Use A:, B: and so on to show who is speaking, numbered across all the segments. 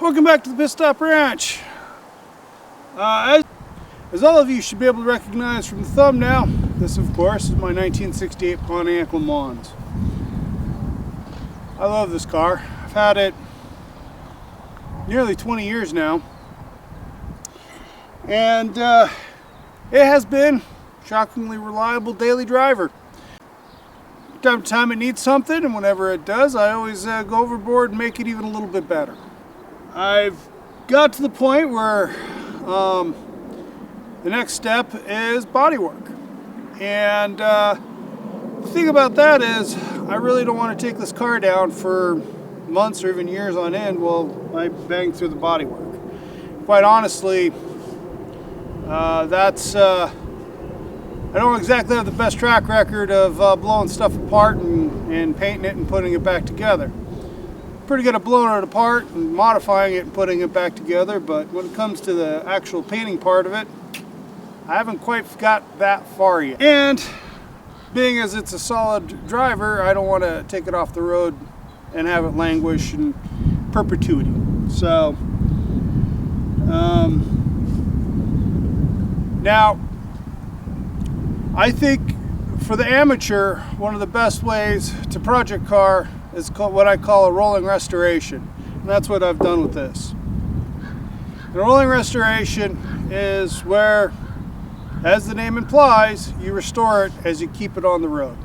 A: Welcome back to the Pit Stop Ranch. As all of you should be able to recognize from the thumbnail, this of course is my 1968 Pontiac Le Mans. I love this car. I've had it nearly 20 years now, and it has been a shockingly reliable daily driver. From time to time it needs something, and whenever it does, I always go overboard and make it even a little bit better. I've got to the point where the next step is bodywork, and the thing about that is I really don't want to take this car down for months or even years on end while I bang through the bodywork. Quite honestly, I don't exactly have the best track record of blowing stuff apart and painting it and putting it back together. Pretty good at blowing it apart and modifying it and putting it back together, but when it comes to the actual painting part of it, I haven't quite got that far yet. And being as it's a solid driver, I don't want to take it off the road and have it languish in perpetuity. So now I think for the amateur, one of the best ways to project car is what I call a rolling restoration, and that's what I've done with this. A rolling restoration is where, as the name implies, you restore it as you keep it on the road.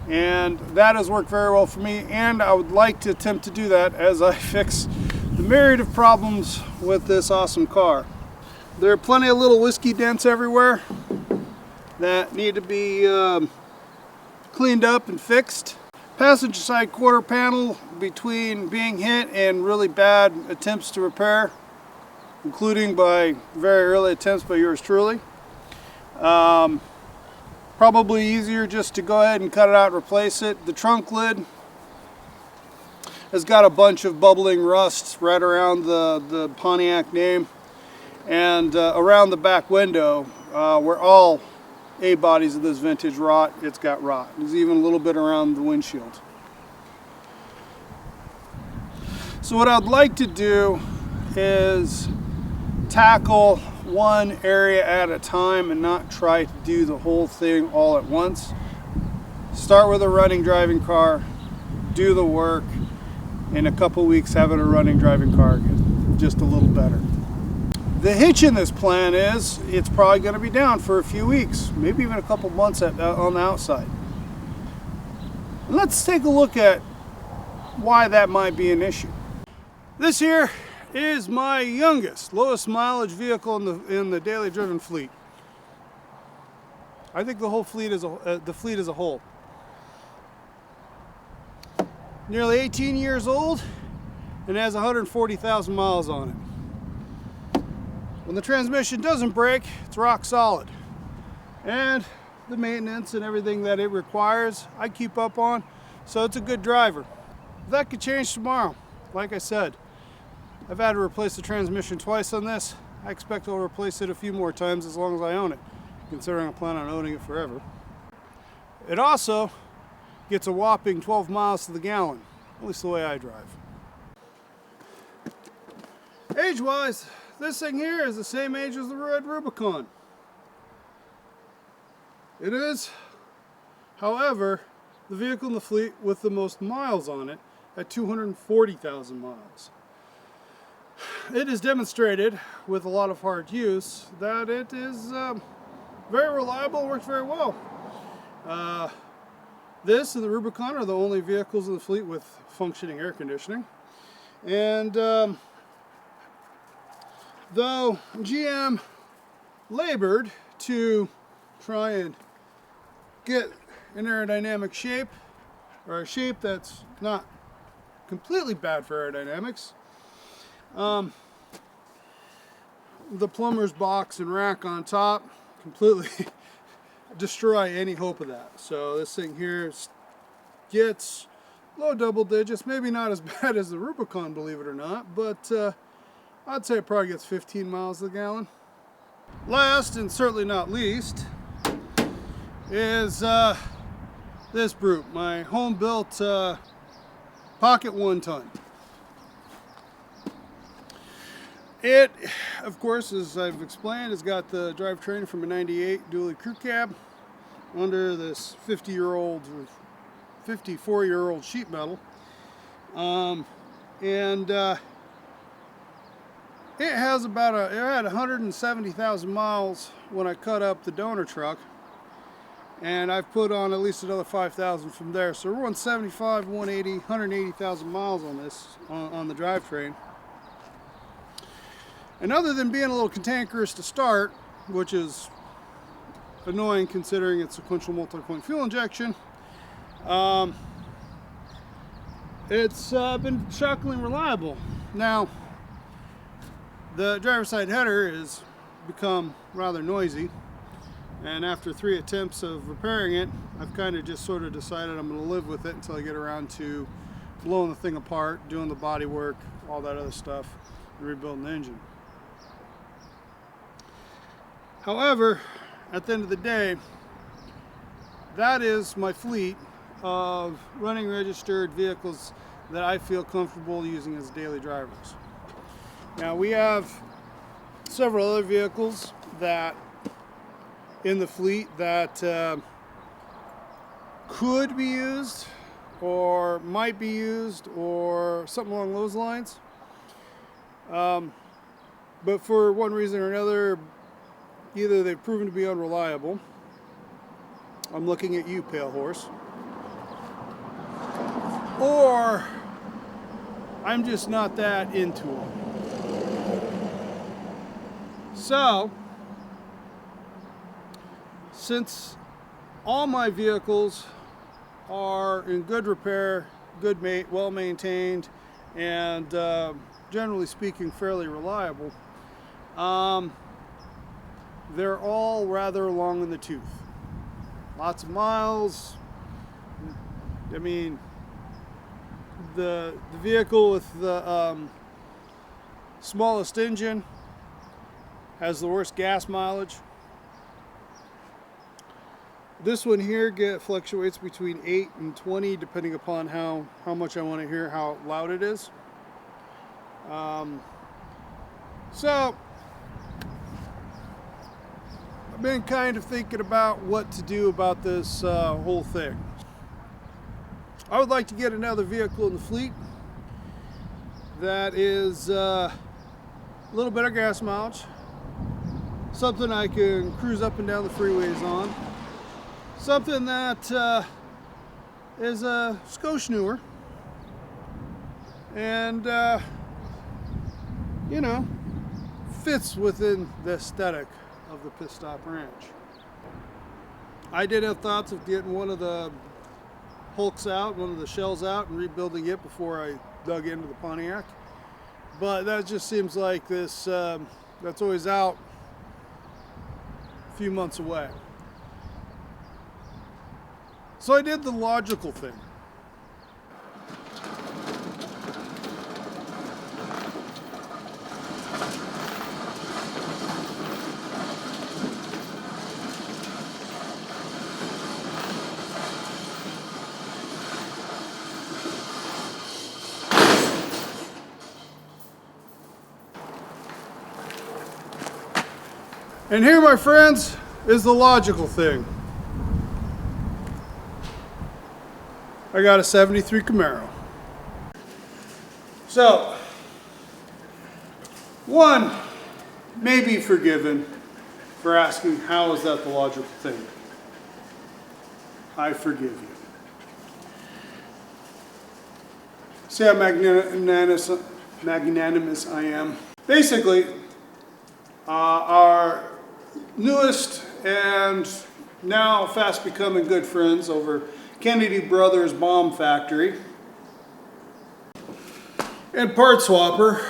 A: And that has worked very well for me, and I would like to attempt to do that as I fix the myriad of problems with this awesome car. There are plenty of little whiskey dents everywhere that need to be cleaned up and fixed. Passenger side quarter panel, between being hit and really bad attempts to repair, including by very early attempts by yours truly. Probably easier just to go ahead and cut it out and replace it. The trunk lid has got a bunch of bubbling rust right around the Pontiac name, and around the back window where all A-bodies of this vintage rot, it's got rot. There's even a little bit around the windshield. So what I'd like to do is tackle one area at a time and not try to do the whole thing all at once. Start with a running driving car, do the work, in a couple weeks having a running driving car get just a little better. The hitch in this plan is it's probably going to be down for a few weeks, maybe even a couple months on the outside. And let's take a look at why that might be an issue. This here is my youngest, lowest mileage vehicle in the daily driven fleet. I think the whole fleet as a whole. Nearly 18 years old and has 140,000 miles on it. When the transmission doesn't break, it's rock solid. And the maintenance and everything that it requires, I keep up on, so it's a good driver. That could change tomorrow. Like I said, I've had to replace the transmission twice on this. I expect I'll replace it a few more times as long as I own it, considering I plan on owning it forever. It also gets a whopping 12 miles to the gallon, at least the way I drive. Age-wise, this thing here is the same age as the red Rubicon. It is, however, the vehicle in the fleet with the most miles on it at 240,000 miles. It is demonstrated with a lot of hard use that it is very reliable, works very well. This and the Rubicon are the only vehicles in the fleet with functioning air conditioning. And though GM labored to try and get an aerodynamic shape, or a shape that's not completely bad for aerodynamics, the plumber's box and rack on top completely destroy any hope of that. So this thing here gets low double digits, maybe not as bad as the Rubicon, believe it or not, but I'd say it probably gets 15 miles to the gallon. Last and certainly not least is this brute, my home built pocket 1 ton. It, of course, as I've explained, has got the drivetrain from a 98 dually crew cab under this 50-year-old or 54-year-old sheet metal. It has it had 170,000 miles when I cut up the donor truck, and I've put on at least another 5,000 from there. So we're 175, 180, 180,000 miles on this, on the drivetrain. And other than being a little cantankerous to start, which is annoying considering it's sequential multi-point fuel injection, it's been shockingly reliable. Now, the driver's side header has become rather noisy, and after 3 attempts of repairing it, I've kind of just sort of decided I'm going to live with it until I get around to blowing the thing apart, doing the body work, all that other stuff, and rebuilding the engine. However, at the end of the day, that is my fleet of running registered vehicles that I feel comfortable using as daily drivers. Now, we have several other vehicles that in the fleet that could be used or might be used or something along those lines. But for one reason or another, either they've proven to be unreliable. I'm looking at you, Pale Horse. Or I'm just not that into them. So, since all my vehicles are in good repair, well maintained, and generally speaking fairly reliable, they're all rather long in the tooth. Lots of miles. I mean, the vehicle with the smallest engine has the worst gas mileage. This one here fluctuates between 8 and 20 depending upon how much I want to hear how loud it is. So I've been kind of thinking about what to do about this whole thing. I would like to get another vehicle in the fleet that is a little better gas mileage, something I can cruise up and down the freeways on, something that is a skosh newer and you know, fits within the aesthetic of the Pit Stop Ranch. I did have thoughts of getting one of the hulks out, one of the shells out, and rebuilding it before I dug into the Pontiac. But that just seems like this, that's always out a few months away. So I did the logical thing. And here, my friends, is the logical thing. I got a 73 Camaro. So, one may be forgiven for asking, how is that the logical thing? I forgive you. See how magnanimous I am? Basically, our newest and now fast becoming good friends over Kennedy Brothers Bomb Factory and Part Swapper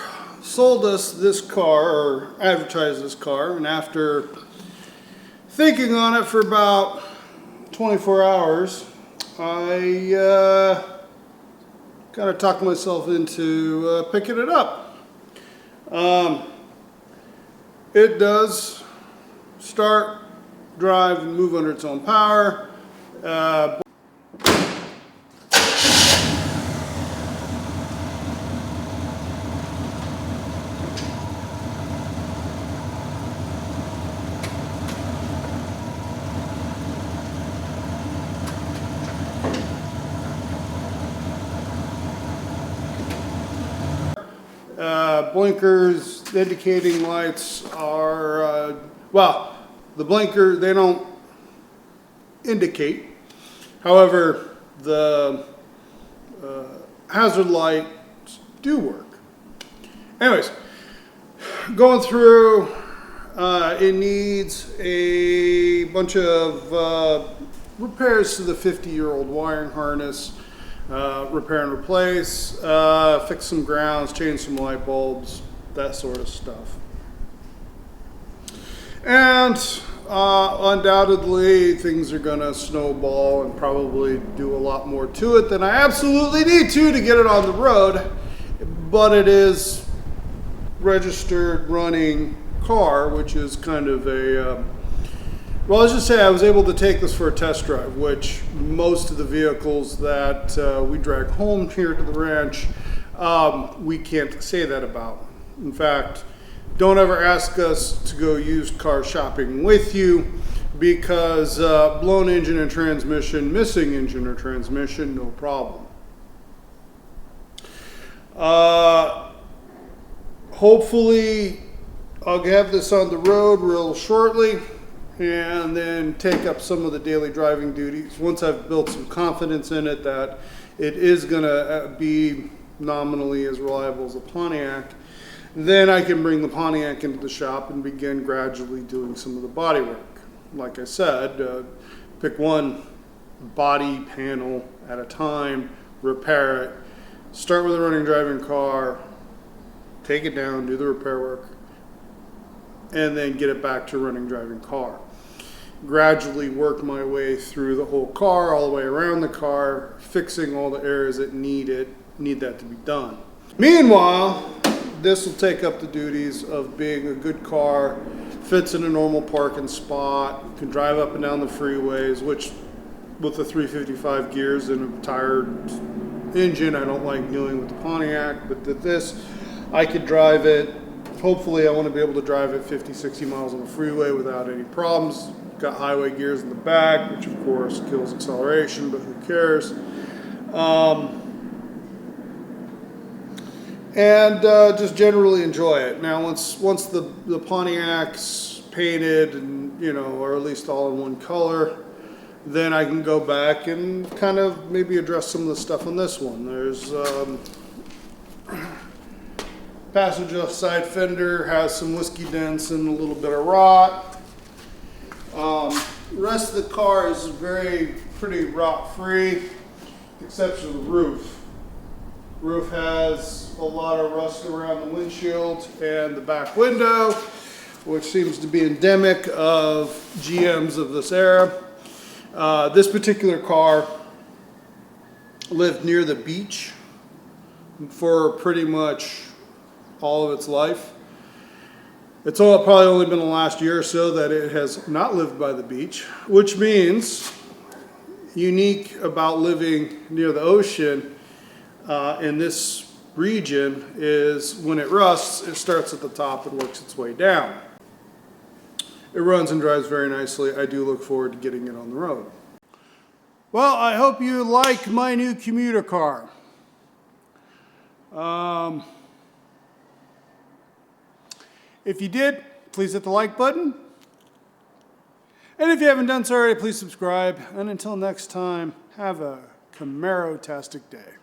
A: sold us this car, or advertised this car, and after thinking on it for about 24 hours, I kind of talked myself into picking it up. It does start, drive, and move under its own power. blinkers, the indicating lights are, well, the blinker, they don't indicate. However, the hazard lights do work. Anyways, going through, it needs a bunch of repairs to the 50-year-old wiring harness, repair and replace, fix some grounds, change some light bulbs, that sort of stuff. And undoubtedly things are gonna snowball and probably do a lot more to it than I absolutely need to get it on the road, but it is registered running car, which is kind of a well, let's just say I was able to take this for a test drive, which most of the vehicles that we drag home here to the ranch, we can't say that about. In fact, don't ever ask us to go used car shopping with you, because blown engine and transmission, missing engine or transmission, no problem. Hopefully I'll have this on the road real shortly and then take up some of the daily driving duties. Once I've built some confidence in it that it is gonna be nominally as reliable as a Pontiac, then I can bring the Pontiac into the shop and begin gradually doing some of the body work. Like I said, pick one body panel at a time, repair it, start with a running driving car, take it down, do the repair work, and then get it back to running driving car. Gradually work my way through the whole car, all the way around the car, fixing all the areas that need that to be done. Meanwhile, this will take up the duties of being a good car, fits in a normal parking spot, can drive up and down the freeways, which with the 355 gears and a tired engine, I don't like dealing with the Pontiac, but this, I could drive it. Hopefully I want to be able to drive it 50, 60 miles on the freeway without any problems. Got highway gears in the back, which of course kills acceleration, but who cares? And just generally enjoy it. Now once the Pontiac's painted and, you know, or at least all in one color, then I can go back and kind of maybe address some of the stuff on this one. There's passenger side fender has some whiskey dents and a little bit of rot. The rest of the car is pretty rot free, except for the roof. Roof has a lot of rust around the windshield and the back window, which seems to be endemic of GMs of this era. This particular car lived near the beach for pretty much all of its life. It's probably only been the last year or so that it has not lived by the beach, which means unique about living near the ocean in this region is when it rusts, it starts at the top and works its way down. It runs and drives very nicely. I do look forward to getting it on the road. Well, I hope you like my new commuter car. If you did, please hit the like button. And if you haven't done so already, please subscribe. And until next time, have a Camaro-tastic day.